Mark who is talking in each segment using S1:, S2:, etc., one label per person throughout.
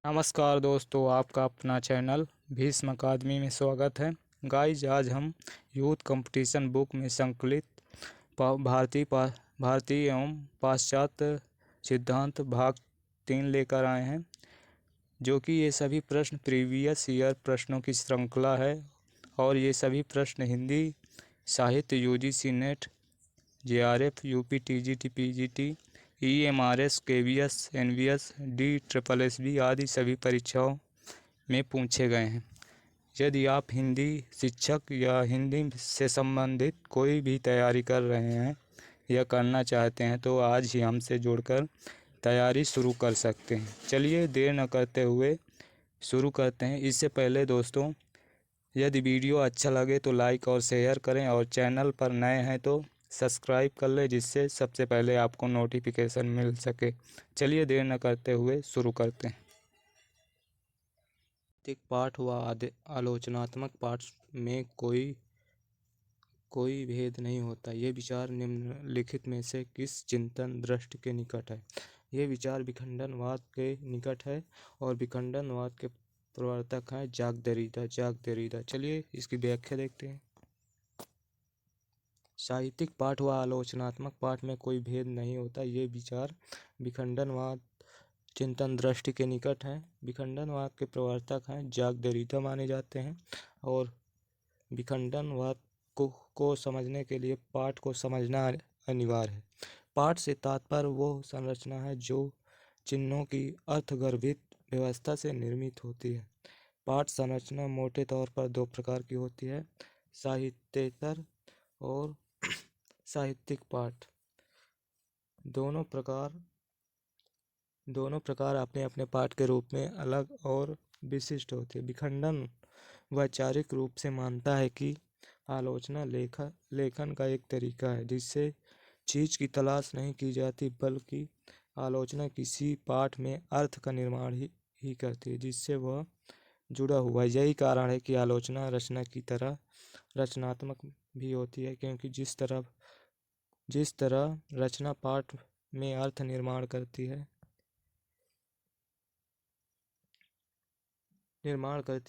S1: नमस्कार दोस्तों, आपका अपना चैनल भीष्म अकादमी में स्वागत है। गाइज, आज हम यूथ कंपटीशन बुक में संकलित भारतीय एवं पाश्चात्य सिद्धांत भाग 3 लेकर आए हैं, जो कि ये सभी प्रश्न प्रीवियस ईयर प्रश्नों की श्रृंखला है। और ये सभी प्रश्न हिंदी साहित्य, UGC NET, JRF, UP, TGT, PGT, EMRS, KVS, NVS, DSSB आदि सभी परीक्षाओं में पूछे गए हैं। यदि आप हिंदी शिक्षक या हिंदी से संबंधित कोई भी तैयारी कर रहे हैं या करना चाहते हैं तो आज ही हमसे जुड़कर तैयारी शुरू कर सकते हैं। चलिए देर न करते हुए शुरू करते हैं। इससे पहले दोस्तों, यदि वीडियो अच्छा लगे तो लाइक और शेयर करें, और चैनल पर नए हैं तो सब्सक्राइब कर लें, जिससे सबसे पहले आपको नोटिफिकेशन मिल सके। चलिए देर न करते हुए शुरू करते हैं। पाठ व आलोचनात्मक पाठ में कोई भेद नहीं होता। ये विचार निम्नलिखित में से किस चिंतन दृष्टि के निकट है? ये विचार विखंडनवाद के निकट है, और विखंडनवाद के प्रवर्तक हैं जाक देरिदा। चलिए इसकी व्याख्या देखते हैं। साहित्यिक पाठ व आलोचनात्मक पाठ में कोई भेद नहीं होता। ये विचार विखंडनवाद चिंतन दृष्टि के निकट है। विखंडनवाद के प्रवर्तक हैं जाक देरिदा माने जाते हैं, और विखंडनवाद को समझने के लिए पाठ को समझना अनिवार्य है। पाठ से तात्पर्य वो संरचना है जो चिन्हों की अर्थगर्भित व्यवस्था से निर्मित होती है। पाठ संरचना मोटे तौर पर दो प्रकार की होती है: साहित्येतर और साहित्यिक पाठ। दोनों प्रकार अपने अपने पाठ के रूप में अलग और विशिष्ट होते हैं। विखंडन वैचारिक रूप से मानता है कि आलोचना लेखन का एक तरीका है जिससे चीज की तलाश नहीं की जाती, बल्कि आलोचना किसी पाठ में अर्थ का निर्माण ही करती है जिससे वह जुड़ा हुआ है। यही कारण है कि आलोचना रचना की तरह रचनात्मक भी होती है, क्योंकि जिस तरह रचना पाठ में अर्थ निर्माण करती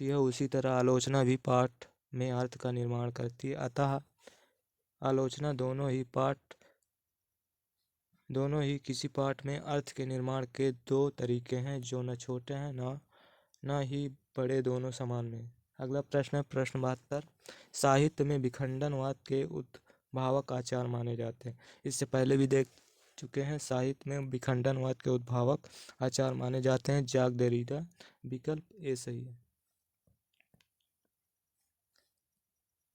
S1: है उसी तरह आलोचना भी पाठ में अर्थ का निर्माण करती है। अतः आलोचना दोनों ही किसी पाठ में अर्थ के निर्माण के दो तरीके हैं, जो न छोटे हैं न ही बड़े, दोनों समान में। अगला प्रश्न है प्रश्न 72। साहित्य में विखंडनवाद के उद्भावक आचार्य माने जाते हैं। इससे पहले भी देख चुके हैं। साहित्य में विखंडनवाद के उद्भावक आचार्य माने जाते हैं जाक देरिदा। विकल्प ए सही है।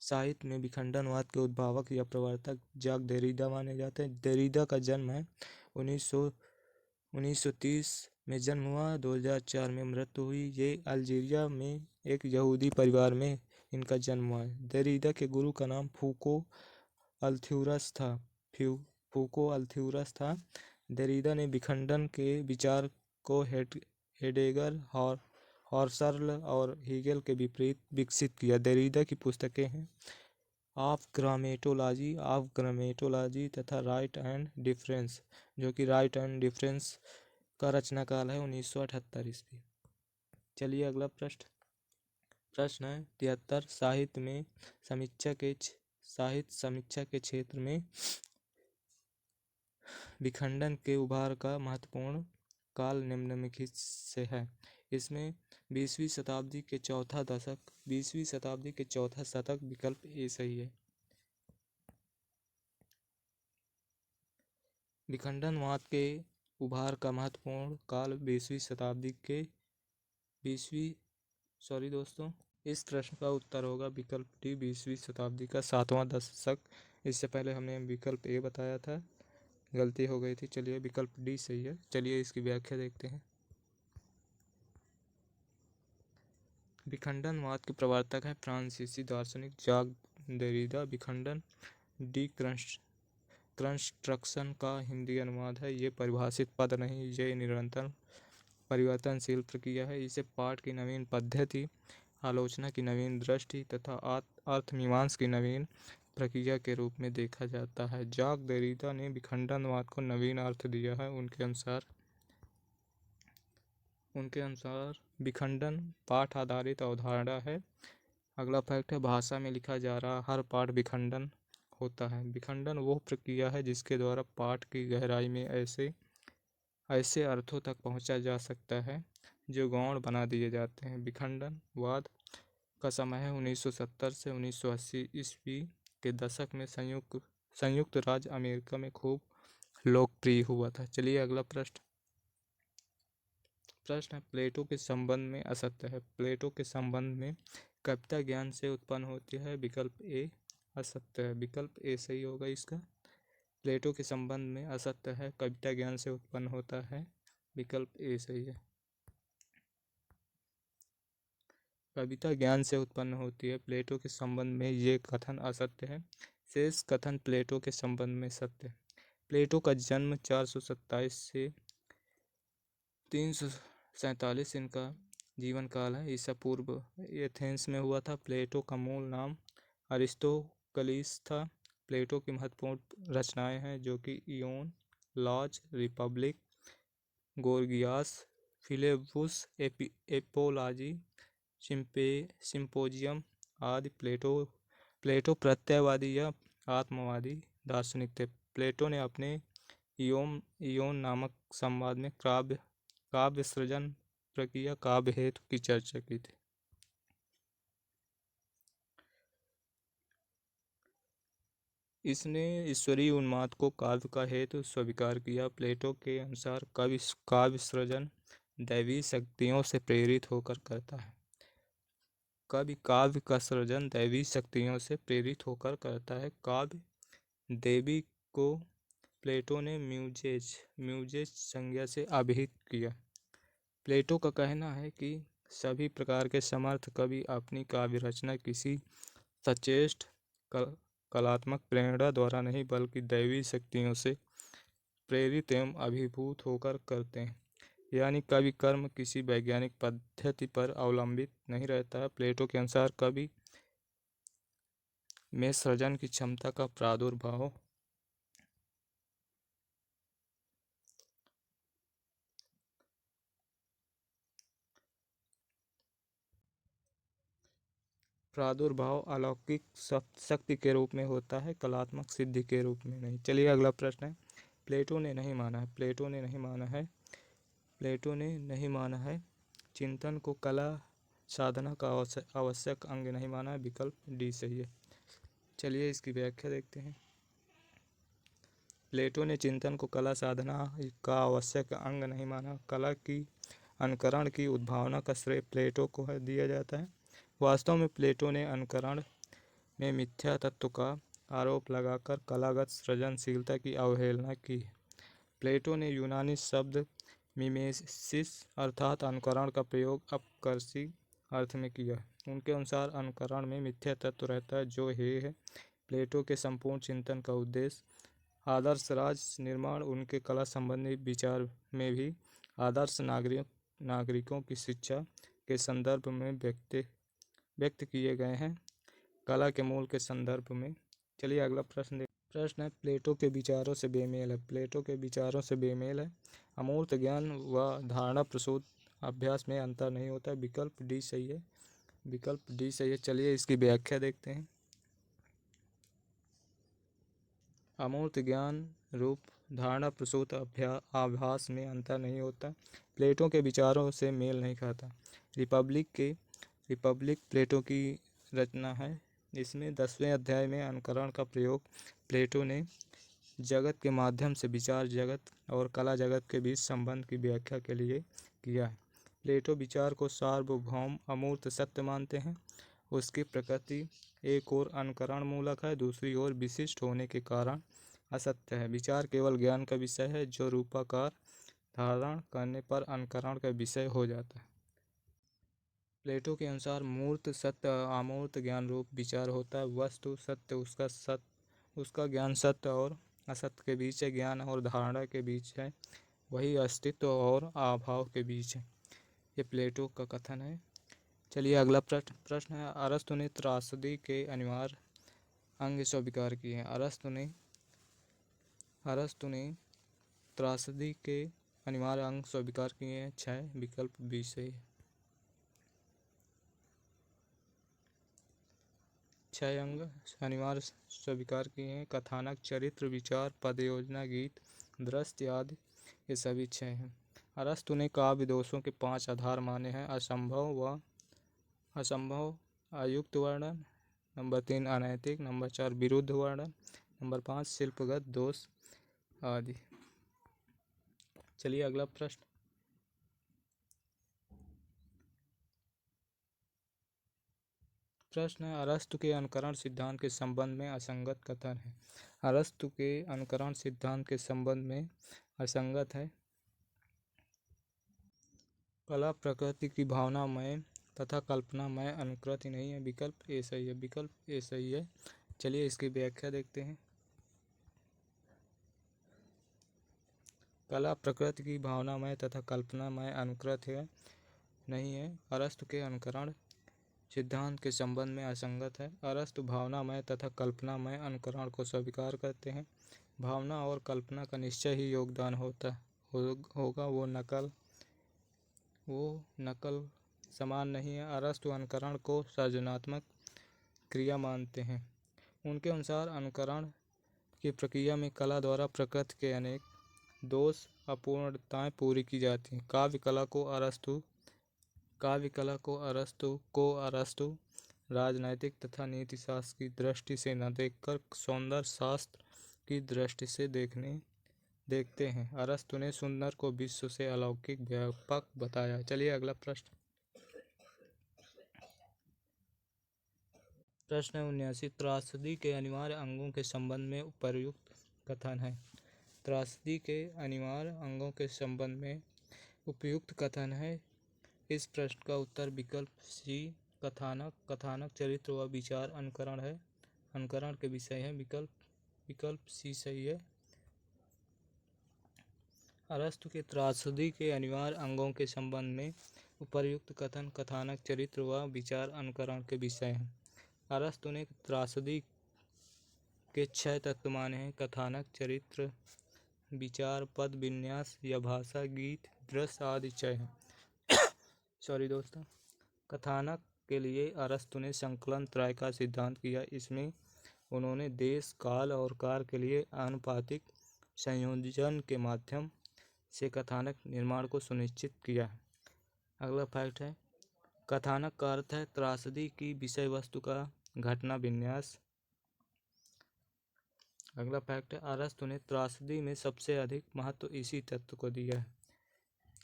S1: साहित्य में विखंडनवाद के उद्भावक या प्रवर्तक जाक देरिदा माने जाते हैं। देरिदा का जन्म है 1930 में जन्म हुआ, 2004 में मृत्यु हुई। ये अल्जीरिया में एक यहूदी परिवार में इनका जन्म हुआ है। देरिदा के गुरु का नाम फूको अल्थ्यूरस था। देरिदा ने विखंडन के विचार को हेडेगर, हॉर्सर्ल और हीगेल के विपरीत विकसित किया। देरिदा की पुस्तकें हैं ऑफ ग्रामेटोलॉजी तथा राइट एंड डिफरेंस, जो कि राइट एंड डिफरेंस का रचनाकाल है 1978 ईस्वी। चलिए अगला प्रश्न है 73। साहित्य समीक्षा के क्षेत्र में विखंडन के उभार का महत्वपूर्ण काल निम्नलिखित से है। इसमें 20वीं शताब्दी के चौथा शतक। विकल्प ए सही है। विखंडनवाद के उभार का महत्वपूर्ण काल 20वीं शताब्दी के इस प्रश्न का उत्तर होगा विकल्प डी, 20वीं शताब्दी का 7वां दशक। इससे पहले हमने विकल्प ए बताया था, गलती हो गई थी। चलिए विकल्प डी सही है। चलिए इसकी व्याख्या देखते हैं। विखंडनवाद के प्रवर्तक हैं फ्रांसीसी दार्शनिक जाक देरिदा। विखंडन कंस्ट्रक्शन का हिंदी अनुवाद है। ये परिभाषित पद नहीं, ये निरंतर परिवर्तनशील प्रक्रिया है। इसे पाठ की नवीन पद्धति, आलोचना की नवीन दृष्टि तथा अर्थमीमांसा की नवीन प्रक्रिया के रूप में देखा जाता है। जाक देरिदा ने विखंडनवाद को नवीन अर्थ दिया है। उनके अनुसार उनके अनुसार विखंडन पाठ आधारित अवधारणा है। अगला फैक्ट है, भाषा में लिखा जा रहा हर पाठ विखंडन होता है। विखंडन वो प्रक्रिया है जिसके द्वारा पाठ की गहराई में ऐसे अर्थों तक पहुंचा जा सकता है जो गौण बना दिए जाते हैं। विखंडनवाद का समय है 1970 से 1980 ईस्वी के दशक में संयुक्त राज्य अमेरिका में खूब लोकप्रिय हुआ था। चलिए अगला प्रश्न है, प्लेटो के संबंध में असत्य है। प्लेटो के संबंध में कविता ज्ञान से उत्पन्न होती है। विकल्प ए असत्य है। विकल्प ए सही होगा इसका। प्लेटो के संबंध में असत्य है, कविता ज्ञान से उत्पन्न होता है। विकल्प ए सही है। कविता ज्ञान से उत्पन्न होती है, प्लेटो के संबंध में ये कथन असत्य है। शेष कथन प्लेटो के संबंध में सत्य है। प्लेटो का जन्म 427 से 347 इनका जीवन काल है, ईसा पूर्व एथेंस में हुआ था। प्लेटो का मूल नाम अरिस्टोकलिस था। प्लेटो की महत्वपूर्ण रचनाएं हैं जो कि Ion, Laws, Republic, Gorgias, Philebus, Apology, Symposium आदि। प्लेटो प्रत्ययवादी या आत्मवादी दार्शनिक थे। प्लेटो ने अपने इयोन नामक संवाद में काव्य सृजन प्रक्रिया, काव्य हेतु की चर्चा की थी। इसने ईश्वरीय उन्माद को काव्य का हेतु स्वीकार किया। प्लेटो के अनुसार काव्य सृजन दैवी शक्तियों से प्रेरित होकर करता है। काव्य का सृजन दैवी शक्तियों से प्रेरित होकर करता है। काव्य देवी को प्लेटो ने म्यूजेज संज्ञा से अभिहित किया। प्लेटो का कहना है कि सभी प्रकार के समर्थ कवि अपनी काव्य रचना किसी सचेष्ट कलात्मक प्रेरणा द्वारा नहीं बल्कि दैवी शक्तियों से प्रेरित एवं अभिभूत होकर करते हैं। यानी कवि कर्म किसी वैज्ञानिक पद्धति पर अवलंबित नहीं रहता है। प्लेटो के अनुसार कवि में सृजन की क्षमता का प्रादुर्भाव अलौकिक शक्ति के रूप में होता है, कलात्मक सिद्धि के रूप में नहीं। चलिए अगला प्रश्न है, प्लेटो ने नहीं माना है चिंतन को कला साधना का आवश्यक अंग नहीं माना है। विकल्प डी सही है। चलिए इसकी व्याख्या देखते हैं। प्लेटो ने चिंतन को कला साधना का आवश्यक अंग नहीं माना। कला की अनुकरण की उद्भावना का श्रेय प्लेटो को दिया जाता है। वास्तव में प्लेटो ने अनुकरण में मिथ्या तत्व का आरोप लगाकर कलागत सृजनशीलता की अवहेलना की। प्लेटो ने यूनानी शब्द मिमेसिस अर्थात अनुकरण का प्रयोग अपकर्षी अर्थ में किया। उनके अनुसार अनुकरण में मिथ्या तत्व रहता है जो हे है। प्लेटो के संपूर्ण चिंतन का उद्देश्य आदर्श राज्य निर्माण, उनके कला संबंधी विचार में भी आदर्श नागरिकों की शिक्षा के संदर्भ में व्यक्त किए गए हैं, कला के मूल के संदर्भ में। चलिए अगला प्रश्न है, प्लेटो के विचारों से बेमेल है। प्लेटो के विचारों से बेमेल है, अमूर्त ज्ञान व धारणा प्रसूत अभ्यास में अंतर नहीं होता। विकल्प डी सही है। विकल्प डी सही है। चलिए इसकी व्याख्या देखते हैं। अमूर्त ज्ञान रूप धारणा प्रसूत आभास में अंतर नहीं होता। प्लेटो के विचारों से मेल नहीं खाता। रिपब्लिक प्लेटो की रचना है। इसमें 10वें अध्याय में अनुकरण का प्रयोग प्लेटो ने जगत के माध्यम से विचार जगत और कला जगत के बीच संबंध की व्याख्या के लिए किया है। प्लेटो विचार को सार्वभौम अमूर्त सत्य मानते हैं। उसकी प्रकृति एक ओर अनुकरण मूलक है, दूसरी ओर विशिष्ट होने के कारण असत्य है। विचार केवल ज्ञान का विषय है जो रूपाकार धारण करने पर अनुकरण का विषय हो जाता है। प्लेटो के अनुसार मूर्त सत्य अमूर्त ज्ञान रूप विचार होता है। वस्तु सत्य उसका ज्ञान सत्य और असत्य के बीच है, ज्ञान और धारणा के बीच है, वही अस्तित्व और अभाव के बीच है। ये प्लेटो का कथन है। चलिए अगला प्रश्न है, अरस्तु ने त्रासदी के अनिवार्य अंग स्वीकार किए हैं। अरस्तु ने त्रासदी के अनिवार्य अंग स्वीकार किए हैं 6, विकल्प बी सही है। 6 अंग अनिवार्य स्वीकार किए हैं। कथानक, चरित्र, विचार, पद योजना, गीत, दृश्य आदि ये सभी 6 हैं। अरस्तु ने काव्य दोषों के 5 आधार माने हैं। असंभव, अयुक्त वर्णन, नंबर 3 अनैतिक, नंबर 4 विरुद्ध वर्णन, नंबर 5 शिल्पगत दोष आदि। चलिए अगला प्रश्न। प्रश्न है, अरस्तु के अनुकरण सिद्धांत के संबंध में असंगत कथन है। अरस्तु के अनुकरण सिद्धांत के संबंध में असंगत है। कला प्रकृति की भावनामय तथा कल्पनामय अनुकृति नहीं है, विकल्प ए सही है। विकल्प ए सही है। चलिए इसकी व्याख्या देखते हैं। कला प्रकृति की भावनामय तथा कल्पनामय अनुकृत है नहीं है। अरस्तु के अनुकरण सिद्धांत के संबंध में असंगत है। अरस्तु भावनामय तथा कल्पनामय अनुकरण को स्वीकार करते हैं। भावना और कल्पना का निश्चय ही योगदान होगा, वो नकल समान नहीं है। अरस्तु अनुकरण को सृजनात्मक क्रिया मानते हैं। उनके अनुसार अनुकरण की प्रक्रिया में कला द्वारा प्रकृति के अनेक दोष अपूर्णताएं पूरी की जाती हैं। काव्य कला को अरस्तु राजनैतिक तथा नीति शास्त्र की दृष्टि से न देखकर सौंदर्य शास्त्र की दृष्टि से देखते हैं। अरस्तु ने सुंदर को विश्व से अलौकिक व्यापक बताया। चलिए अगला प्रश्न। प्रश्न 79, त्रासदी के अनिवार्य अंगों के संबंध में उपर्युक्त कथन है। त्रासदी के अनिवार्य अंगों के संबंध में उपयुक्त कथन है। इस प्रश्न का उत्तर विकल्प सी कथानक, चरित्र व विचार अनुकरण के विषय है, विकल्प सी सही है। अरस्तु के त्रासदी के अनिवार्य अंगों के संबंध में उपर्युक्त कथन कथानक, चरित्र व विचार अनुकरण के विषय हैं। अरस्तु ने त्रासदी के 6 तत्व माने हैं। कथानक, चरित्र, विचार, पद विन्यास या भाषा, गीत, दृश्य आदि 6 हैं। सॉरी दोस्तों। कथानक के लिए अरस्तु ने संकलन त्रय का सिद्धांत किया। इसमें उन्होंने देश, काल और कार्य के लिए आनुपातिक संयोजन के माध्यम से कथानक निर्माण को सुनिश्चित किया। अगला फैक्ट है, कथानक का अर्थ है त्रासदी की विषय वस्तु का घटना विन्यास। अगला फैक्ट है, अरस्तु ने त्रासदी में सबसे अधिक महत्व इसी तत्व को दिया है।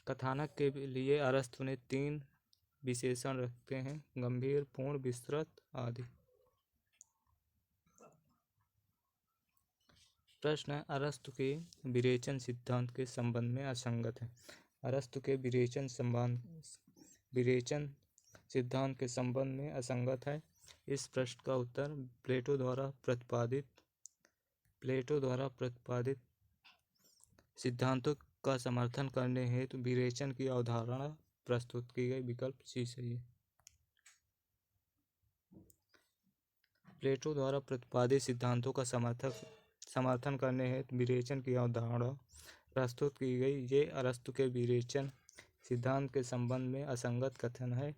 S1: कथानक के लिए अरस्तु ने 3 विशेषण रखते हैं, गंभीर, पूर्ण, विस्तृत आदि। प्रश्न है, अरस्तु के विरेचन सिद्धांत के संबंध में असंगत है। अरस्तु के विरेचन सिद्धांत के संबंध में असंगत है। इस प्रश्न का उत्तर प्लेटो द्वारा प्रतिपादित सिद्धांतों का समर्थन करने हेतु विरेचन की अवधारणा प्रस्तुत की गई, विकल्प सी सही है। प्लेटो द्वारा प्रतिपादित सिद्धांतों का समर्थन करने हेतु विरेचन की अवधारणा प्रस्तुत की गई। ये अरस्तु के विरेचन सिद्धांत के संबंध में असंगत कथन है।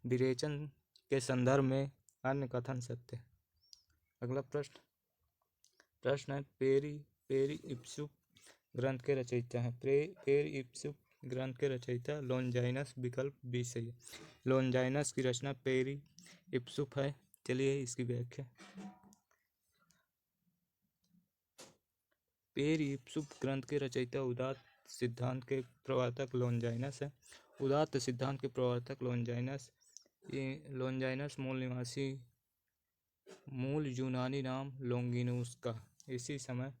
S1: विरेचन के संदर्भ में अन्य कथन सत्य है। अगला प्रश्न है, पेरी इप्सुप ग्रंथ के रचयिता हैं। पेरी इप्सुप ग्रंथ के रचयिता लोनजाइनस, विकल्प बी सही है। लोनजाइनस की रचना पेरी इप्सुप है। चलिए इसकी व्याख्या। पेरी इप्सुप ग्रंथ के रचयिता उदात्त सिद्धांत के प्रवर्तक लोनजाइनस है। उदात्त सिद्धांत के प्रवर्तक लोनजाइनस मूल यूनानी नाम लोंगिनुस का। इसी समय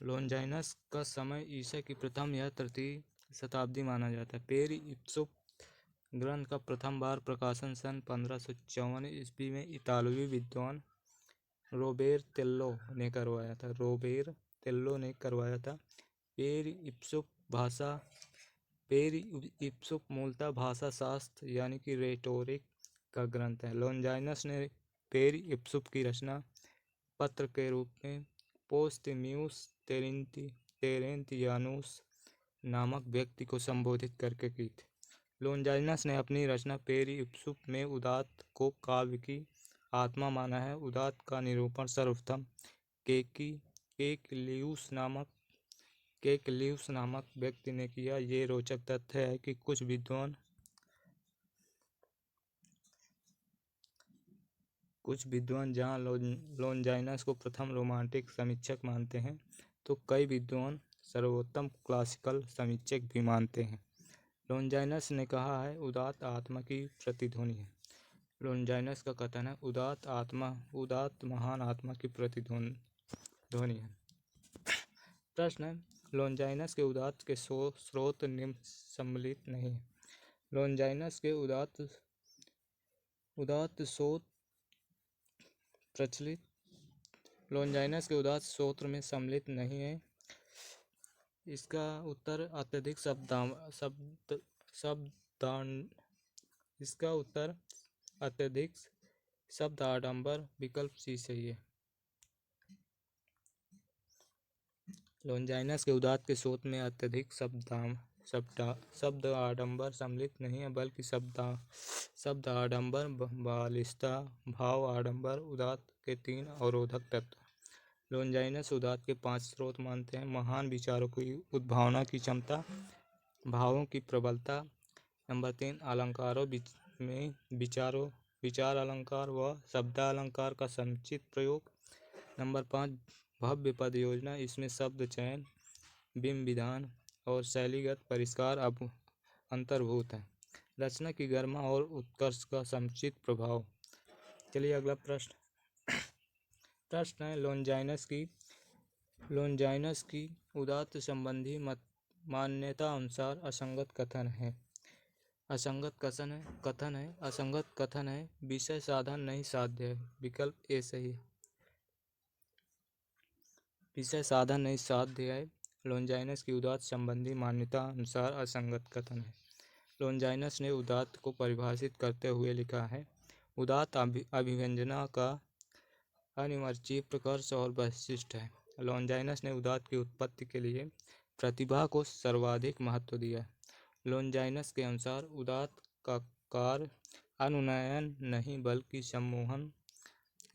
S1: लोनजाइनस का समय ईसा की प्रथम या तृतीय शताब्दी माना जाता है। पेरी इप्सुप ग्रंथ का प्रथम बार प्रकाशन सन 1554 ईस्वी में इतालवी विद्वान रोबेरतेल्लो ने करवाया था। पेरी इप्सुप मूलतः भाषा शास्त्र यानी कि रेटोरिक का ग्रंथ है। लोनजाइनस ने पेरी इप्सुप की रचना पत्र के रूप में पोस्तेम्यूस टेरेंटियानुस नामक व्यक्ति को संबोधित करके की थी। लोनजाइनस ने अपनी रचना पेरिप्सुस में उदात्त को काव्य की आत्मा माना है। उदात्त का निरूपण सर्वप्रथम केकलियुस नामक व्यक्ति ने किया। ये रोचक तथ्य है कि कुछ विद्वान जहाँ लोनजाइनस को प्रथम रोमांटिक समीक्षक मानते हैं, तो कई विद्वान सर्वोत्तम क्लासिकल समीक्षक भी मानते हैं। लोनजाइनस ने कहा है, उदात्त आत्मा की प्रतिध्वनि है। लोनजाइनस का कथन है, उदात्त महान आत्मा की प्रतिध्वनि है। प्रश्न है, लोनजाइनस के उदात्त के स्रोत निम्न सम्मिलित नहीं है। लोनजाइनस के उदात्त स्रोत में सम्मिलित नहीं है। इसका उत्तर अत्यधिक शब्दाडंबर विकल्प सी सही है। लोनजाइनस के उदात्त के स्रोत में अत्यधिक शब्द आडंबर सम्मिलित नहीं है, बल्कि शब्द आडंबर, बालिशता, भाव आडंबर उदात्त के 3 अवरोधक तत्व। लोनजाइनस उदात्त के 5 स्रोत मानते हैं। महान विचारों की उद्भावना की क्षमता, भावों की प्रबलता। नंबर 3, अलंकारों में विचार अलंकार व शब्दालंकार का समुचित प्रयोग। नंबर 5, भव्य पद योजना। इसमें शब्द चयन, बिंब विधान और शैलीगत परिष्कार अब अंतर्भूत है। रचना की गरिमा और उत्कर्ष का समुचित प्रभाव। चलिए अगला प्रश्न है, लोनजाइनस की उदात्त संबंधी मान्यता अनुसार असंगत कथन है। असंगत कथन है, विषय साधन नहीं साध्य है। विकल्प ए सही है। विषय साधन नहीं साध्य है लोनजाइनस की उदात्त संबंधी मान्यता अनुसार असंगत कथन है। लोनजाइनस ने उदात्त को परिभाषित करते हुए लिखा है, उदात्त अभिव्यंजना का अनिवार्य प्रकर्ष और वैशिष्ट है। लोनजाइनस ने उदात्त की उत्पत्ति के लिए प्रतिभा को सर्वाधिक महत्व दिया है। लोनजाइनस के अनुसार उदात्त का कार्य अनुनयन नहीं, बल्कि सम्मोहन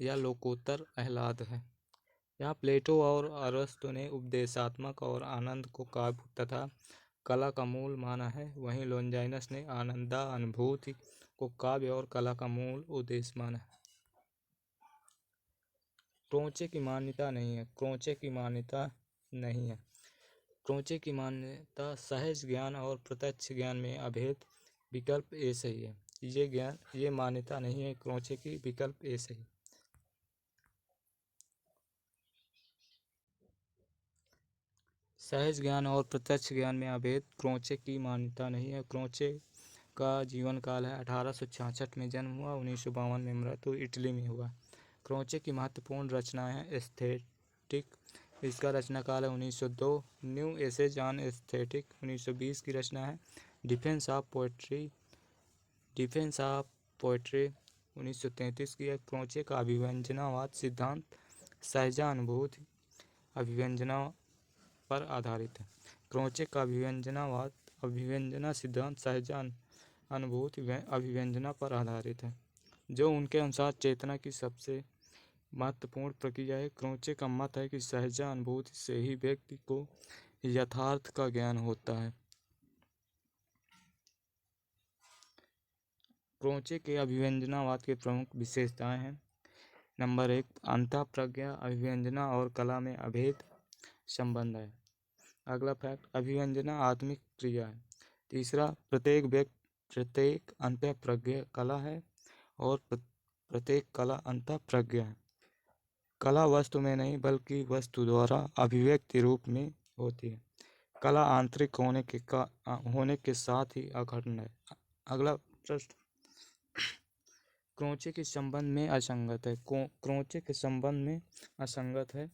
S1: या लोकोत्तर आह्लाद है। यहाँ प्लेटो और अरस्तु ने उपदेशात्मक और आनंद को काव्य तथा कला का मूल माना है, वहीं लोनजाइनस ने आनंदानुभूति को काव्य और कला का मूल उद्देश्य माना है। क्रोचे की मान्यता नहीं है। क्रोचे की मान्यता सहज ज्ञान और प्रत्यक्ष ज्ञान में अभेद। विकल्प ए सही है। ये मान्यता नहीं है क्रोचे की। विकल्प ए सही। सहज ज्ञान और प्रत्यक्ष ज्ञान में अभेद क्रोचे की मान्यता नहीं है। क्रोचे का जीवन काल है 1866 में जन्म हुआ, 1952 में मृत्यु इटली में हुआ। क्रोचे की महत्वपूर्ण रचनाएं हैं एस्थेटिक, इसका रचना काल है 1902। न्यू एसेज ऑन एस्थेटिक 1920 की रचना है। डिफेंस ऑफ पोएट्री 1933 की है। क्रोचे का अभिव्यंजनावाद सिद्धांत सहजानुभूति अभिव्यंजना पर आधारित है। क्रोचे का अभिव्यंजना सिद्धांत सहजानुभूति अभिव्यंजना पर आधारित है, जो उनके अनुसार चेतना की सबसे महत्वपूर्ण प्रक्रिया है। क्रोचे का मत है कि सहजानुभूति से ही व्यक्ति को यथार्थ का ज्ञान होता है। क्रोचे के अभिव्यंजनावाद के प्रमुख विशेषताएं हैं। नंबर 1, अंतःप्रज्ञा, अभिव्यंजना और कला में अभेद संबंध है। अगला फैक्ट, अभिव्यंजना आत्मिक क्रिया है। तीसरा, प्रत्येक अंतःप्रज्ञा कला है और प्रत्येक कला अंतःप्रज्ञा है। कला वस्तु में नहीं, बल्कि वस्तु द्वारा अभिव्यक्ति रूप में होती है। कला आंतरिक होने के साथ ही अखंड है। अगला प्रश्न, क्रोचे के संबंध में असंगत है। क्रोचे के संबंध में असंगत है।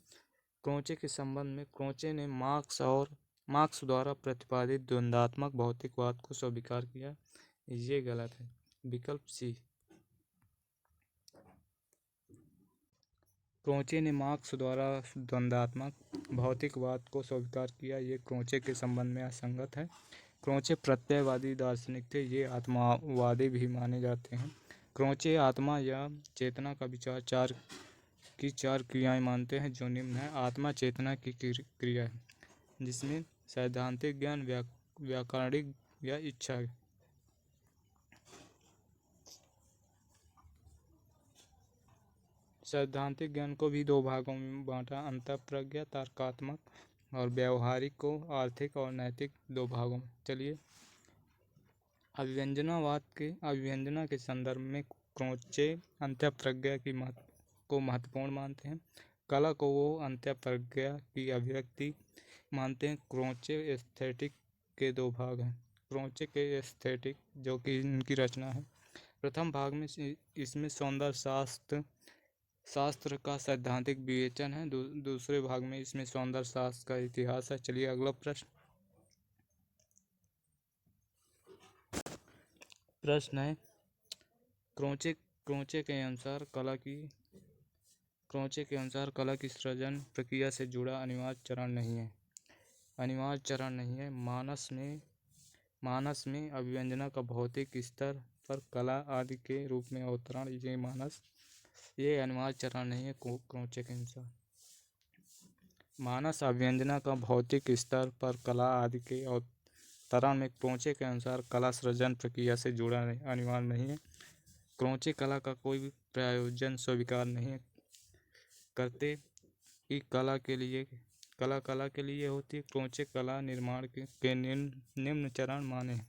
S1: क्रोचे ने मार्क्स द्वारा प्रतिपादित द्वंद्वात्मक भौतिकवाद को स्वीकार किया। ये गलत है। विकल्प सी। क्रोचे ने मार्क्स द्वारा द्वंद्वात्मक भौतिकवाद को स्वीकार किया। ये क्रोचे के संबंध में असंगत है। क्रोचे प्रत्ययवादी दार्शनिक थे। ये आत्मावादी भी माने जाते हैं। क्रोचे आत्मा या चेतना का विचार चार क्रियाएं मानते हैं जो निम्न है। आत्मा चेतना की क्रिया है जिसमें सैद्धांतिक ज्ञान, व्याकरणिक या इच्छा है। सैद्धांतिक ज्ञान को भी दो भागों में बांटा, अंतःप्रज्ञा तर्कात्मक और व्यावहारिक को आर्थिक और नैतिक दो भागों में। चलिए, अभिव्यंजना के संदर्भ में क्रोचे अंतःप्रज्ञा को महत्वपूर्ण मानते हैं। कला को वो अंतःप्रज्ञा की अभिव्यक्ति मानते हैं। क्रोचे एस्थेटिक के दो भाग हैं। क्रोचे के एस्थेटिक जो कि इनकी रचना है। प्रथम भाग में इसमें सौंदर्य शास्त्र का सैद्धांतिक विवेचन है। दूसरे भाग में इसमें सौंदर्य शास्त्र का इतिहास है। चलिए अगला प्रश्न है, क्रोचे के अनुसार कला की सृजन प्रक्रिया से जुड़ा अनिवार्य चरण नहीं है। मानस में अभिव्यंजना का भौतिक स्तर पर कला आदि के रूप में अवतरण ये अनिवार्य चरण नहीं है। क्रोचे के अनुसार मानस अभिव्यंजना का भौतिक स्तर पर कला आदि के अवतरण में क्रोचे के अनुसार कला सृजन प्रक्रिया से जुड़ा अनिवार्य नहीं है। क्रोचे कला का कोई भी प्रयोजन स्वीकार नहीं करते कि कला के लिए होती है। क्रोचे कला निर्माण के निम्न चरण माने हैं।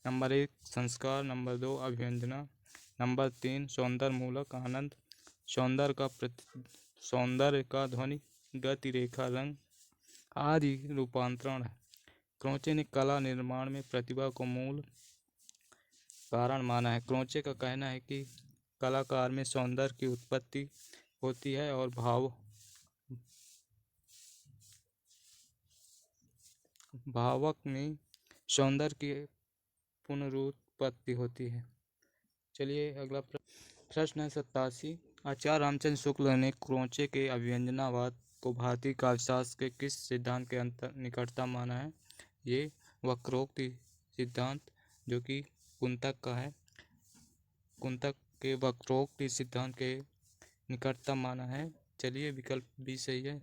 S1: नंबर 1 संस्कार, नंबर 2 अभिव्यंजना, नंबर 3 सौंदर्य मूलक आनंद, सौंदर्य का ध्वनि, गति, रेखा, रंग आदि रूपांतरण है। क्रोचे ने कला निर्माण में प्रतिभा को मूल कारण माना है। क्रोचे का कहना है कि कलाकार में सौंदर्य की उत्पत्ति होती है और भावक में सौंदर्य की पुनरुत्पत्ति होती है। चलिए अगला प्रश्न है 87। आचार्य रामचंद्र शुक्ल ने क्रोचे के अभिव्यंजनावाद को भारतीय काव्यशास्त्र के किस सिद्धांत के निकटतम माना है? ये वक्रोक्ति सिद्धांत जो कि कुंतक का है। कुंतक के वक्रोक्ति सिद्धांत के निकटतम माना है। चलिए विकल्प बी सही है।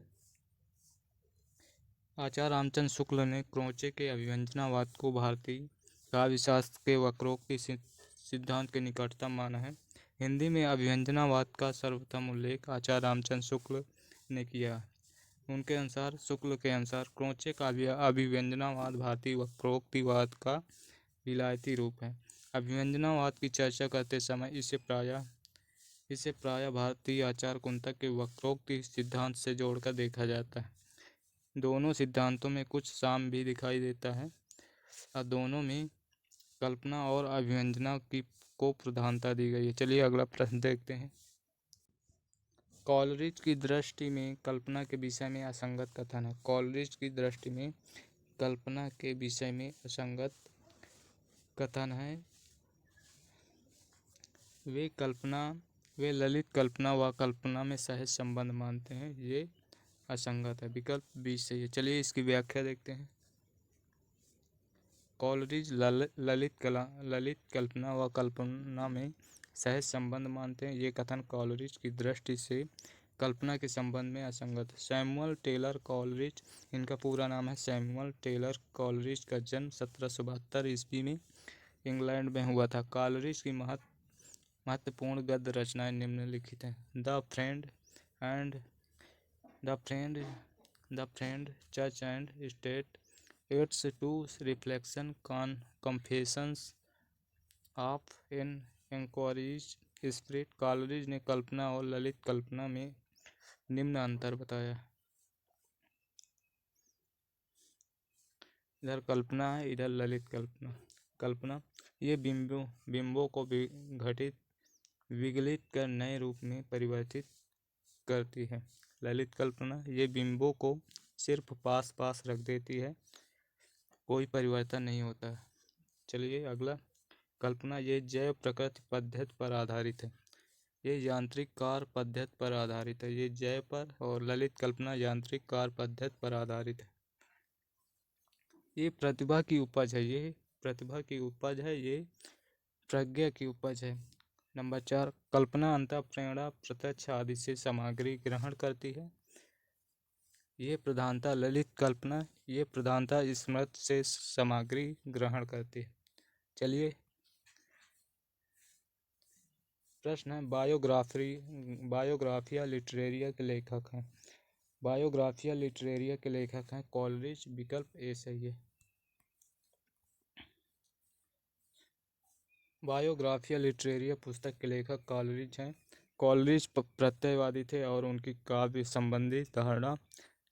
S1: आचार्य रामचंद्र शुक्ल ने क्रोचे के अभिव्यंजनावाद को भारतीय काव्यशास्त्र के वक्रोक्ति सिद्धांत के निकटतम माना है। हिंदी में अभिव्यंजनावाद का सर्वप्रथम उल्लेख आचार्य रामचंद्र शुक्ल ने किया है। उनके अनुसार शुक्ल के अनुसार क्रोचे का अभिव्यंजनावाद भारतीय वक्रोक्तिवाद का विलायती रूप है। अभिव्यंजनावाद की चर्चा करते समय इसे प्रायः भारतीय आचार्य कुंतक के वक्रोक्ति सिद्धांत से जोड़कर देखा जाता है। दोनों सिद्धांतों में कुछ साम्य भी दिखाई देता है और दोनों में कल्पना और अभिव्यंजना को प्रधानता दी गई है। चलिए अगला प्रश्न देखते हैं। कॉलरिज की दृष्टि में कल्पना के विषय में असंगत कथन है। कॉलरिज की दृष्टि में कल्पना के विषय में असंगत कथन है। वे ललित कल्पना व कल्पना में सहज संबंध मानते हैं। ये असंगत है। विकल्प बी सही है। चलिए इसकी व्याख्या देखते हैं। कॉलरिज ललित कल्पना व कल्पना में सहज संबंध मानते हैं। ये कथन कॉलरिज की दृष्टि से कल्पना के संबंध में असंगत है। सैमुअल टेलर कॉलरिज, इनका पूरा नाम है सैमुअल टेलर कॉलरिज का जन्म 1772 ईस्वी में इंग्लैंड में हुआ था। कॉलरिज की महत्वपूर्ण गद्य रचनाएं निम्नलिखित हैं। The Friend, church and state, aids to reflection, confessions of an inquiring spirit. Coleridge ने कल्पना और ललित कल्पना में निम्न अंतर बताया। इधर कल्पना है, इधर ललित कल्पना ये बिंबों को विगलित कर नए रूप में परिवर्तित करती है। ललित कल्पना ये बिंबों को सिर्फ पास रख देती है, कोई परिवर्तन नहीं होता है। चलिए अगला कल्पना ये जैव प्रकृति पद्धति पर आधारित है। ये यांत्रिक कार्य पद्धति पर आधारित है। ये जय पर और ललित कल्पना यांत्रिक कार्य पद्धति पर आधारित है। ये प्रतिभा की उपज है। ये प्रतिभा की उपज है। ये प्रज्ञा की उपज है। नंबर 4, कल्पना अंतः प्रेरणा प्रत्यक्ष आदि से सामग्री ग्रहण करती है। ये प्रधानता ललित कल्पना, ये प्रधानता स्मृति से सामग्री ग्रहण करती है। चलिए प्रश्न है, बायोग्राफिया लिटरेरिया के लेखक हैं। बायोग्राफिया लिटरेरिया के लेखक हैं कॉलरिज। विकल्प ए सही है। बायोग्राफिया लिटरेरिया पुस्तक के लेखक कॉलरिज हैं। कॉलरिज प्रत्ययवादी थे और उनकी काव्य संबंधी धारणा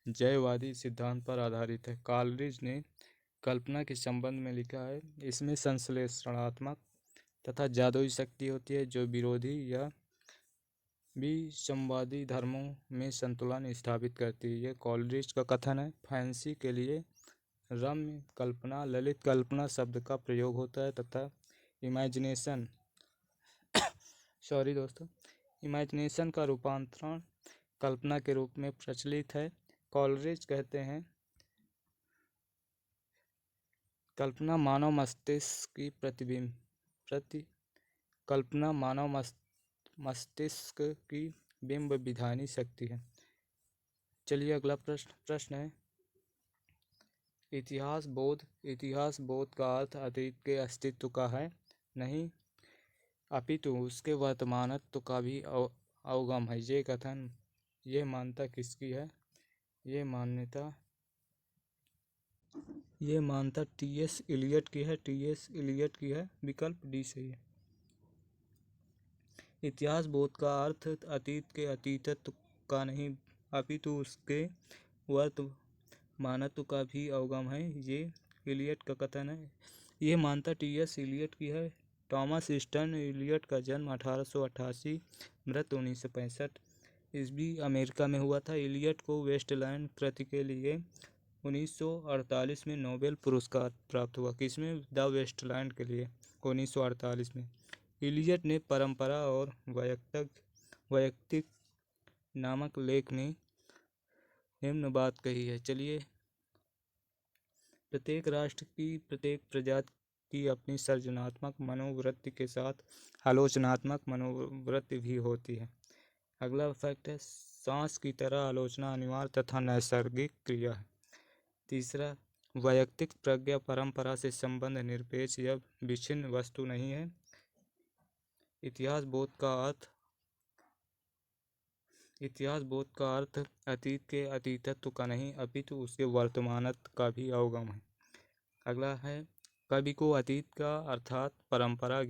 S1: जयवादी सिद्धांत पर आधारित है। कॉलरिज ने कल्पना के संबंध में लिखा है, इसमें संश्लेषणात्मक तथा जादुई शक्ति होती है जो विरोधी या विसंवादी धर्मों में संतुलन स्थापित करती है। यह कॉलरिज का कथन है। फैंसी के लिए रम्य कल्पना ललित कल्पना शब्द का प्रयोग होता है तथा इमेजिनेशन इमेजिनेशन का रूपांतरण कल्पना के रूप में प्रचलित है। कॉलरिज कहते हैं, कल्पना मानव मस्तिष्क की कल्पना मानव मस्तिष्क की बिंब विधानी शक्ति है। चलिए अगला प्रश्न है, इतिहास बोध का अर्थ अतीत के अस्तित्व का है नहीं, अपितु उसके वर्तमानत्व का भी अवगम है। ये कथन, ये मान्यता किसकी है? ये मान्यता टी.एस. इलियट की है। टी.एस. इलियट की है। विकल्प डी सही है। इतिहास बोध का अर्थ अतीत के अतीतत्व का नहीं, अपितु उसके वर्तमानत्व का भी अवगम है। ये इलियट का कथन है। ये मान्यता टी.एस. इलियट की है। थॉमस ईस्टन इलियट का जन्म 1888, मृत्यु 1965 ईस्वी अमेरिका में हुआ था। इलियट को वेस्टलैंड कृति के लिए 1948 में नोबेल पुरस्कार प्राप्त हुआ। किसमें? द वेस्टलैंड के लिए 1948 में। इलियट ने परंपरा और वैयक्तिक नामक लेख में निम्न बात कही है। चलिए, प्रत्येक राष्ट्र की प्रत्येक प्रजाति की अपनी सृजनात्मक मनोवृत्ति के साथ आलोचनात्मक मनोवृत्ति भी होती है। अगला फैक्ट है, सांस की तरह आलोचना अनिवार्य तथा नैसर्गिक क्रिया है। तीसरा, वैयक्तिक प्रज्ञा परंपरा से संबंध निरपेक्ष या विच्छिन्न वस्तु नहीं है। इतिहास बोध का अर्थ अतीत के अतीतत्व का नहीं, अपितु उसके वर्तमानत्व का भी अवगम है। अगला है, कवि को अतीत का अर्थात परंपरा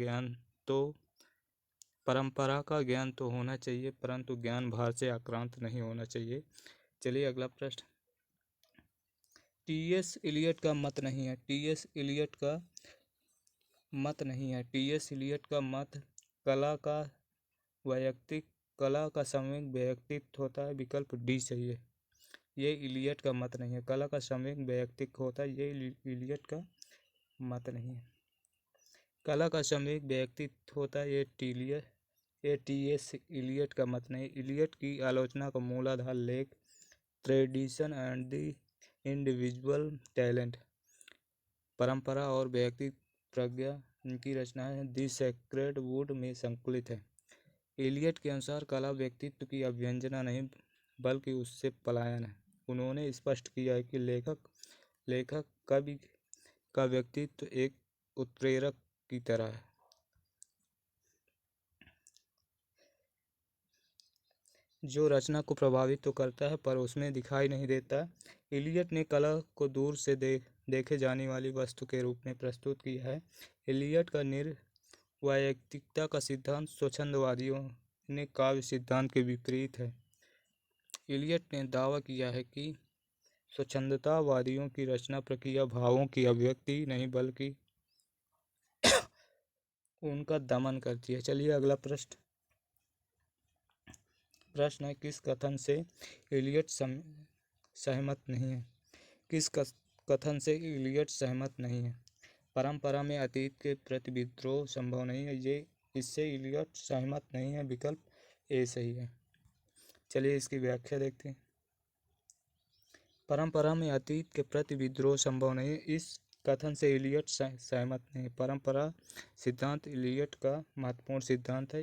S1: का ज्ञान तो होना चाहिए, परंतु ज्ञान भार से आक्रांत नहीं होना चाहिए। चलिए अगला प्रश्न, टी.एस. इलियट का मत नहीं है। टी.एस. इलियट का मत नहीं है। टी.एस. इलियट का मत कला का सम्यक व्यक्तित्व होता है। विकल्प डी सही है। ये इलियट का मत नहीं है। कला का सम्यक व्यक्तित्व होता है, ये इलियट का मत नहीं है। कला का सम्यक व्यक्तित्व होता है, ये टी.एस. इलियट का मत नहीं। इलियट की आलोचना का मूलाधार लेख tradition and the individual talent, परंपरा और व्यक्तिगत प्रज्ञा की रचना है द सेक्रेड वुड में संकलित है। इलियट के अनुसार कला व्यक्तित्व की अभ्यंजना नहीं बल्कि उससे पलायन है। उन्होंने स्पष्ट किया है कि लेखक कवि का व्यक्तित्व एक उत्प्रेरक की तरह है, जो रचना को प्रभावित तो करता है पर उसमें दिखाई नहीं देता। इलियट ने कला को दूर से देखे जाने वाली वस्तु के रूप में प्रस्तुत किया है। इलियट का निर्वैयक्तिकता का सिद्धांत स्वच्छंदवादियों ने काव्य सिद्धांत के विपरीत है। इलियट ने दावा किया है कि स्वच्छंदतावादियों की रचना प्रक्रिया भावों की अभिव्यक्ति नहीं बल्कि उनका दमन करती है। चलिए अगला प्रश्न है, किस कथन से इलियट सहमत नहीं है? किस कथन से इलियट सहमत नहीं है? परंपरा में अतीत के प्रति विद्रोह संभव नहीं है, इससे इलियट सहमत नहीं है। विकल्प ए सही है। चलिए इसकी व्याख्या देखते हैं। परंपरा में अतीत के प्रति विद्रोह संभव नहीं, इस कथन से इलियट सहमत नहीं। परंपरा सिद्धांत इलियट का महत्वपूर्ण सिद्धांत है।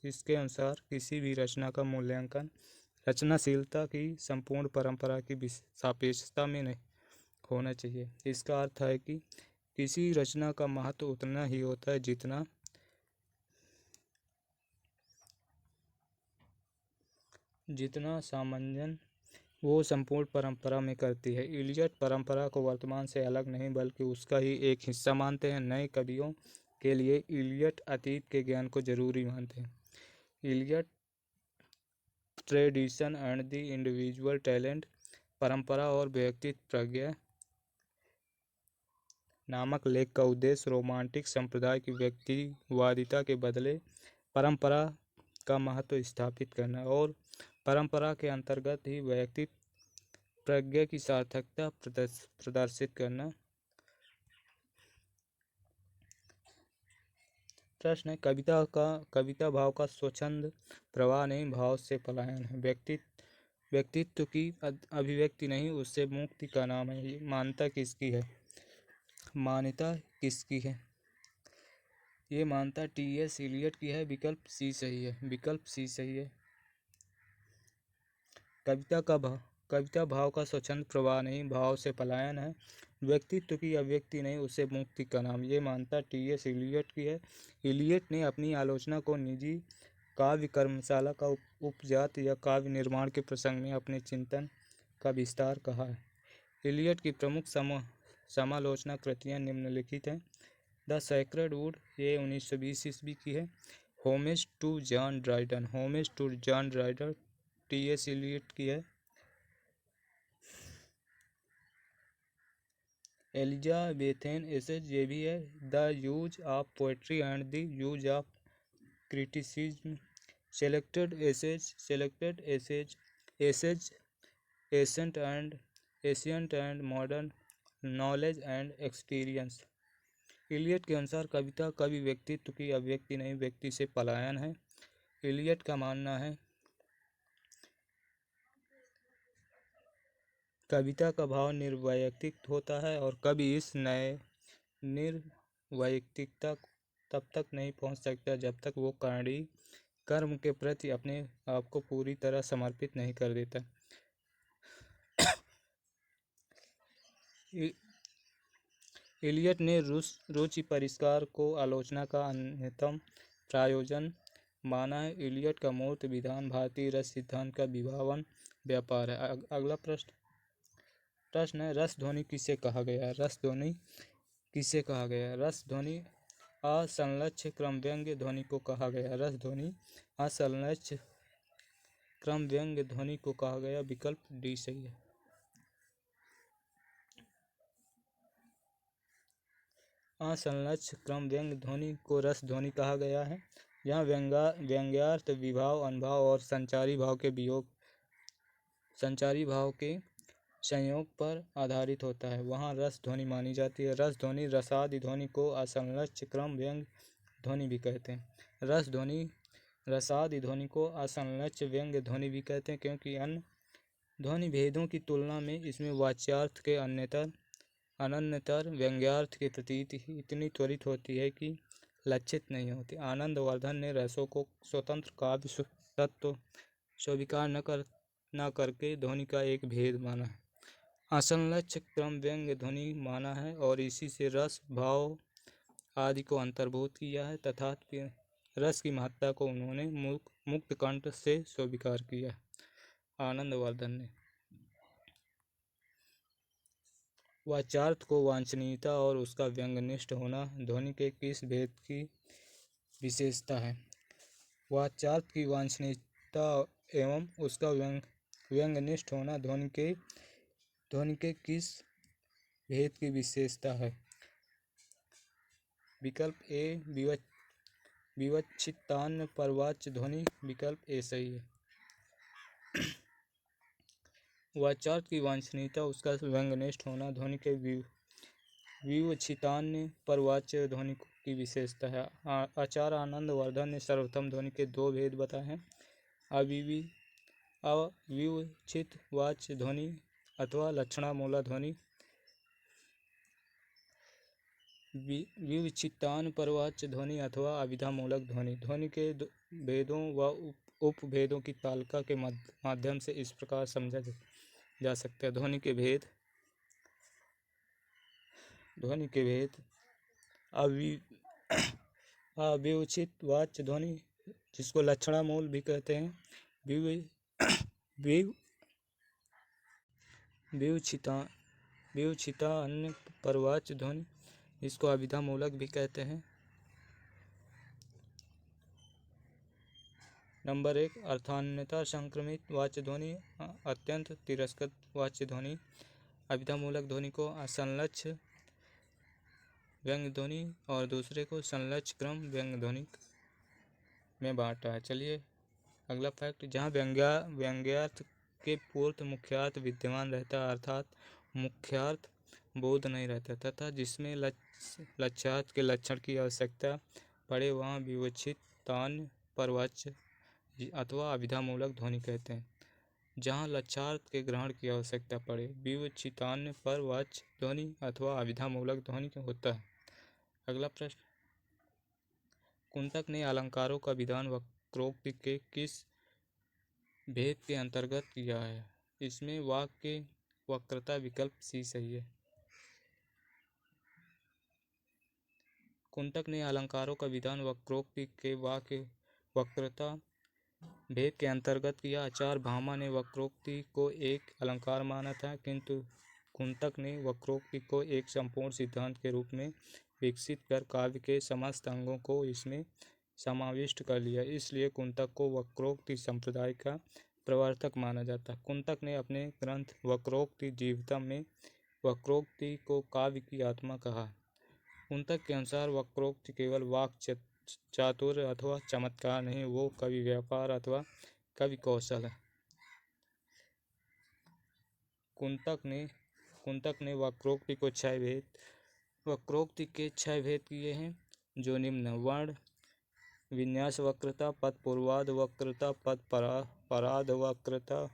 S1: इसके अनुसार किसी भी रचना का मूल्यांकन रचनाशीलता की संपूर्ण परंपरा की सापेक्षता में नहीं होना चाहिए। इसका अर्थ है कि किसी रचना का महत्व उतना ही होता है जितना सामंजन वो संपूर्ण परंपरा में करती है। इलियट परंपरा को वर्तमान से अलग नहीं बल्कि उसका ही एक हिस्सा मानते हैं। नए कवियों के लिए इलियट अतीत के ज्ञान को जरूरी मानते हैं। Eliot tradition and the individual talent, परंपरा और व्यक्तित्व प्रज्ञा नामक लेख का उद्देश्य रोमांटिक संप्रदाय की व्यक्तिवादिता के बदले परंपरा का महत्व स्थापित करना और परंपरा के अंतर्गत ही व्यक्तित्व प्रज्ञा की सार्थकता प्रदर्शित करना। प्रश्न है, कविता भाव का स्वच्छंद प्रवाह नहीं, भाव से पलायन है। व्यक्तित्व की अभिव्यक्ति नहीं, उससे मुक्ति का नाम है। ये मान्यता किसकी है? ये मान्यता टी.एस. इलियट की है। विकल्प सी सही है। कविता भाव का स्वच्छंद प्रवाह नहीं, भाव से पलायन है। व्यक्तित्व की अभिव्यक्ति नहीं, उससे मुक्ति का नाम। ये मान्यता टी.एस. इलियट की है। इलियट ने अपनी आलोचना को निजी काव्य कर्मशाला का उपजात या काव्य निर्माण के प्रसंग में अपने चिंतन का विस्तार कहा है। इलियट की प्रमुख समालोचना कृतियाँ निम्नलिखित हैं। द सेक्रेड वुड, ये 1920 ईस्वी की है। Homage to John Dryden T S. Eliot की है। एलिजाबेथेन एसेज, ये भी है। The use of poetry and the use of criticism, selected essays ancient and modern knowledge and experience. Eliot के अनुसार कविता कवि व्यक्तित्व की अभिव्यक्ति नहीं, व्यक्ति से पलायन है। इलियट का मानना है कविता का भाव निर्वैयक्तिक होता है और कवि इस नए निर्वैयक्तिकता तब तक नहीं पहुंच सकता जब तक वो कारणीय कर्म के प्रति अपने आप को पूरी तरह समर्पित नहीं कर देता। इलियट ने रुचि परिष्कार को आलोचना का अन्यतम प्रायोजन माना है। इलियट का मूर्त विधान भारतीय रस सिद्धांत का विभावन व्यापार है। अगला प्रश्न है, रस ध्वनि किसे कहा गया? रस ध्वनि असंलग्न क्रम व्यंग्य ध्वनि को कहा गया। रस ध्वनि असंलग्न क्रम व्यंग्य ध्वनि को कहा गया। विकल्प डी सही है। असंलग्न क्रम व्यंग्य ध्वनि को रस ध्वनि कहा गया है। जहाँ व्यंग्यार्थ विभाव, अनुभाव और संचारी भाव के संयोग पर आधारित होता है, वहाँ रस ध्वनि मानी जाती है। रस ध्वनि रसादि ध्वनि को असंलग्न क्रम व्यंग्य ध्वनि भी कहते हैं। रस ध्वनि रसादि ध्वनि को असंलग्न व्यंग्य ध्वनि भी कहते हैं क्योंकि अन्य ध्वनि भेदों की तुलना में इसमें वाच्यार्थ के अनन्यतर व्यंग्यार्थ की प्रतीति इतनी त्वरित होती है कि लक्षित नहीं होती। आनंदवर्धन ने रसों को स्वतंत्र काव्य तत्व स्वीकार न करके ध्वनि का एक भेद माना है, असंलग्न क्रम व्यंग्य ध्वनि माना है और इसी से रस भाव आदि को अंतर्भूत किया है। तथापि रस की महत्ता को उन्होंने मुक्त कंठ से स्वीकार किया। आनंदवर्धन ने वाच्यार्थ को वांछनीयता और उसका व्यंग्यनिष्ठ होना ध्वनि के किस भेद की विशेषता है? वाच्यार्थ की वांछनीयता एवं उसका व्यंग्यनिष्ठ होना ध्वनि के किस भेद की विशेषता है? विकल्प ए विवक्षितान्य परवाच्य ध्वनि। विकल्प ए सही है। वाच्यार्थ की वांछनीयता उसका व्यंग्यनिष्ठ होना ध्वनि के विवक्षितान्य परवाच्य ध्वनि की विशेषता है। आचार्य आनंदवर्धन ने सर्वप्रथम ध्वनि के दो भेद बताए हैं, अविवी अविवक्षित वाच्य ध्वनि अथवा लक्षणामूला ध्वनि, विवक्षितान परवाच्य ध्वनि अथवा अभिधामूलक ध्वनि। ध्वनि के भेदों व उपभेदों की तालिका के माध्यम से इस प्रकार समझा जा सकता है। ध्वनि के भेद अविवक्षित वाच्य ध्वनि, जिसको लक्षणामूल भी कहते हैं, विवक्षिता अन्य परवाच्य ध्वनि, जिसको अभिधामूलक भी कहते हैं। नंबर 1, अर्थान्यता संक्रमित वाच्य ध्वनि, अत्यंत तिरस्कृत वाच्य ध्वनि। अभिधामूलक ध्वनि को असंलक्ष्य व्यंग्य ध्वनि और दूसरे को संलक्ष्य क्रम व्यंग्य ध्वनि में बांटा है। चलिए अगला फैक्ट, जहाँ व्यंग्यार्थ के पूर्व मुख्यार्थ विद्यमान रहता है, अर्थात मुख्यार्थ बोध नहीं रहता, तथा जिसमें लक्ष्यार्थ के लक्षण की आवश्यकता पड़े, वहाँ विवक्षितान्य परवाच्य अथवा अभिधामूलक ध्वनि कहते हैं। जहाँ लक्ष्यार्थ के ग्रहण की आवश्यकता पड़े, विवक्षितान्य परवाच्य ध्वनि अथवा अभिधामूलक ध्वनि होता है। अगला प्रश्न, कुंतक ने अलंकारों का विधान वक्रोक्ति के किस भेद के अंतर्गत किया है? इसमें वाक्य वक्रता विकल्प सी सही है। कुंतक ने अलंकारों का विधान वक्रोक्ति के वाक्य वक्रता भेद के अंतर्गत किया। आचार्य भामा ने वक्रोक्ति को एक अलंकार माना था, किंतु कुंतक ने वक्रोक्ति को एक संपूर्ण सिद्धांत के रूप में विकसित कर काव्य के समस्त अंगों को इसमें समाविष्ट कर लिया। इसलिए कुंतक को वक्रोक्ति संप्रदाय का प्रवर्तक माना जाता है। कुंतक ने अपने ग्रंथ वक्रोक्ति जीवितम में वक्रोक्ति को काव्य की आत्मा कहा। कुंतक के अनुसार वक्रोक्ति केवल वाक चातुर्य अथवा चमत्कार नहीं, वो कवि व्यापार अथवा कवि कौशल है। कुंतक ने वक्रोक्ति को 6 भेद वक्रोक्ति के 6 भेद किए हैं, जो निम्न: वर्ण विन्यास वक्रता, पद पूर्वाध वक्रता, पद पराध वक्रता,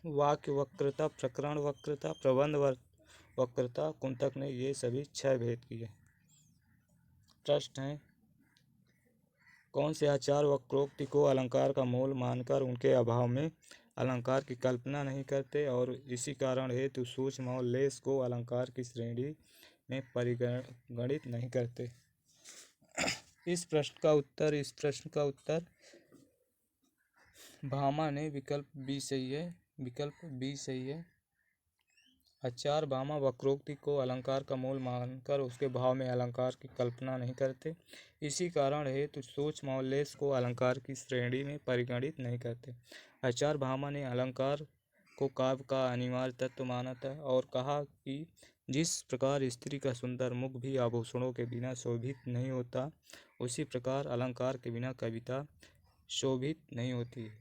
S1: वाक्य वक्रता, प्रकरण वक्रता, प्रबंध वक्रता। कुंतक ने ये सभी 6 भेद किए। प्रश्न है, कौन से आचार्य वक्रोक्ति को अलंकार का मूल मानकर उनके अभाव में अलंकार की कल्पना नहीं करते और इसी कारण हेतु सूक्ष्म और लेश को अलंकार की श्रेणी में परिगणित नहीं करते? इस प्रश्न का उत्तर भामा ने विकल्प बी सही है। आचार्य भामा वक्रोक्ति को अलंकार का मूल मानकर उसके भाव में अलंकार की कल्पना नहीं करते, इसी कारण हेतु सूक्ष्म और लेश को अलंकार की श्रेणी में परिगणित नहीं करते। आचार्य भामा ने अलंकार को काव्य का अनिवार्य तत्व माना था और कहा कि जिस प्रकार स्त्री का सुंदर मुख भी आभूषणों के बिना शोभित नहीं होता, उसी प्रकार अलंकार के बिना कविता शोभित नहीं होती।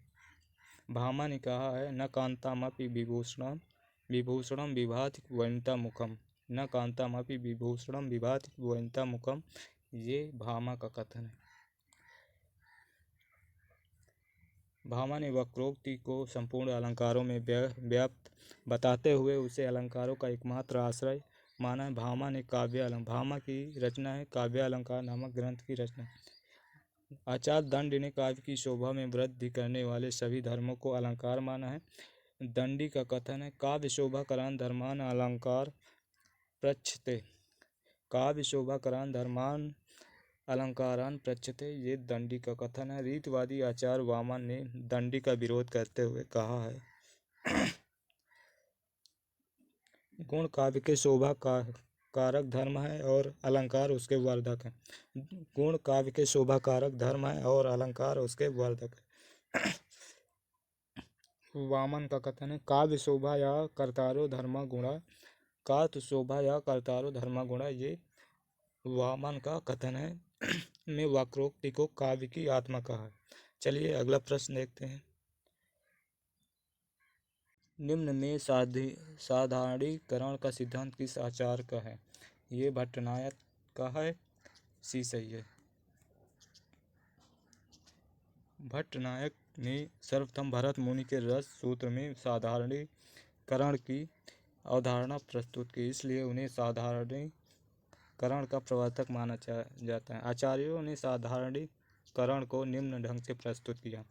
S1: भामा ने कहा है, न कांतामपि विभूषणम विभाति वनिता मुखम, न कांतामपि विभूषणम विभाति वनिता मुखम। ये भामा का कथन है। भामा ने वक्रोक्ति को संपूर्ण अलंकारों में व्याप्त बताते हुए उसे अलंकारों का एकमात्र आश्रय माना है। भामा की रचना है काव्य अलंकार नामक ग्रंथ की रचना। आचार्य दंड ने काव्य की शोभा में वृद्धि करने वाले सभी धर्मों को अलंकार माना है। दंडी का कथन है, काव्य शोभाकरान धर्मान अलंकार प्रच्छते, काव्य शोभाकरान धर्मान अलंकारान प्रच्छते। ये दंडी का कथन है। रीतवादी आचार्य वामन ने दंडी का विरोध करते हुए कहा है, गुण काव्य के शोभा कारक धर्म है और अलंकार उसके वर्धक है। गुण काव्य के शोभा कारक धर्म है और अलंकार उसके वर्धक है। वामन का कथन है, काव्य शोभा या कर्तारो धर्मा गुणा, काव्य शोभा या कर्तारो धर्मा गुणा। ये वामन का कथन है। में वक्रोक्ति को काव्य की आत्मा कहा है। चलिए अगला प्रश्न देखते हैं। निम्न में साधारणीकरण का सिद्धांत किस आचार्य का है? ये भट्टनायक का है। सी सही है। भट्टनायक ने सर्वप्रथम भरत मुनि के रस सूत्र में साधारणीकरण की अवधारणा प्रस्तुत की, इसलिए उन्हें साधारणीकरण का प्रवर्तक माना जाता है। आचार्यों ने साधारणीकरण को निम्न ढंग से प्रस्तुत किया।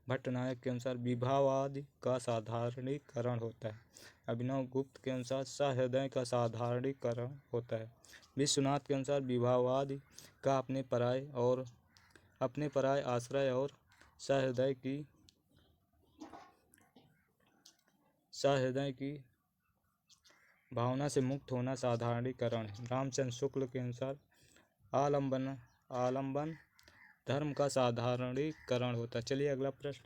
S1: भट्टनायक के अनुसार विभावादि का साधारणीकरण होता है। अभिनव गुप्त के अनुसार सहृदय का साधारणीकरण होता है। विश्वनाथ के अनुसार विभावादि का अपने पराय आश्रय और सहृदय की भावना से मुक्त होना साधारणीकरण है। रामचंद्र शुक्ल के अनुसार आलंबन धर्म का साधारणीकरण होता है। चलिए अगला प्रश्न।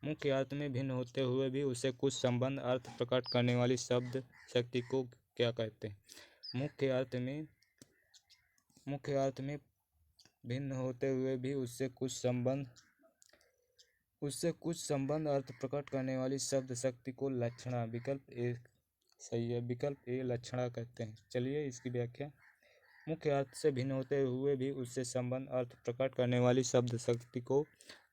S1: मुख्य अर्थ में भिन्न होते हुए भी उससे कुछ संबंध अर्थ प्रकट करने वाली शब्द शक्ति को क्या कहते हैं? मुख्य अर्थ में भिन्न होते हुए भी उससे कुछ संबंध अर्थ प्रकट करने वाली शब्द शक्ति को लक्षणा विकल्प ए सही है, विकल्प ए लक्षणा कहते हैं। चलिए इसकी व्याख्या। मुख्य अर्थ से भिन्न होते हुए भी उससे संबंध अर्थ प्रकट करने वाली शब्द शक्ति को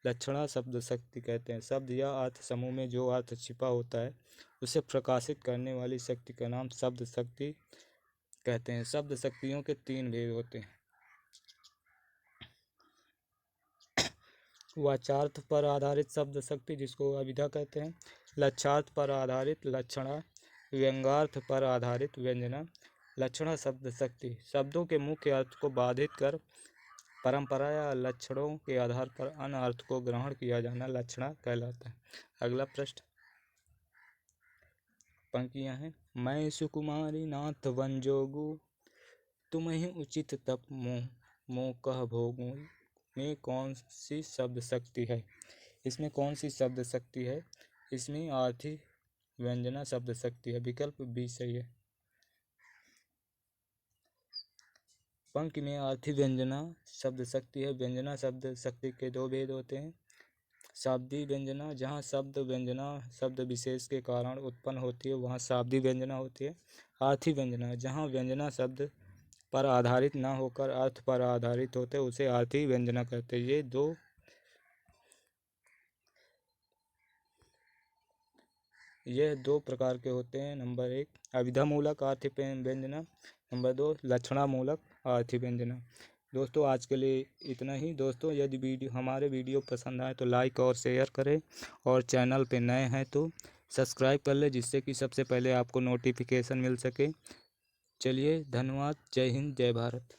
S1: लक्षणा शब्द शक्ति कहते हैं। शब्द या अर्थ समूह में जो अर्थ छिपा होता है उसे प्रकाशित करने वाली शक्ति का नाम शब्द शक्ति कहते हैं। शब्द शक्तियों के 3 भेद होते हैं। वाचार्थ पर आधारित शब्द शक्ति जिसको अभिधा कहते हैं, लक्ष्यार्थ पर आधारित लक्षणा, व्यंग्यार्थ पर आधारित व्यंजना। लक्षणा शब्द शक्ति शब्दों के मुख्य अर्थ को बाधित कर परंपरा या लक्षणों के आधार पर अन्य अर्थ को ग्रहण किया जाना लक्षणा कहलाता है। अगला प्रश्न पंक्तियां हैं। मैं सुकुमारी नाथ वन जोगू, तुम्हें उचित तप मोह कह भोगू में कौन सी शब्द शक्ति है? इसमें कौन सी शब्द शक्ति है? इसमें आर्थी व्यंजना शब्द शक्ति है। विकल्प बी सही है। पंक्ति में आर्थी व्यंजना शब्द शक्ति है। व्यंजना शब्द शक्ति के 2 भेद होते हैं। शाब्दी व्यंजना, जहाँ शब्द व्यंजना शब्द विशेष के कारण उत्पन्न होती है वहाँ शाब्दी व्यंजना होती है। आर्थी व्यंजना, जहाँ व्यंजना शब्द पर आधारित न होकर अर्थ पर आधारित होते उसे आर्थी व्यंजना कहते हैं। ये दो प्रकार के होते हैं। नंबर 1 अभिधा मूलक आर्थी व्यंजना, नंबर 2 लक्षणा मूलक आर्थी व्यंजना। दोस्तों आज के लिए इतना ही। दोस्तों यदि हमारे वीडियो पसंद आए तो लाइक और शेयर करें और चैनल पे नए हैं तो सब्सक्राइब कर लें जिससे कि सबसे पहले आपको नोटिफिकेशन मिल सके। चलिए धन्यवाद। जय हिंद, जय भारत।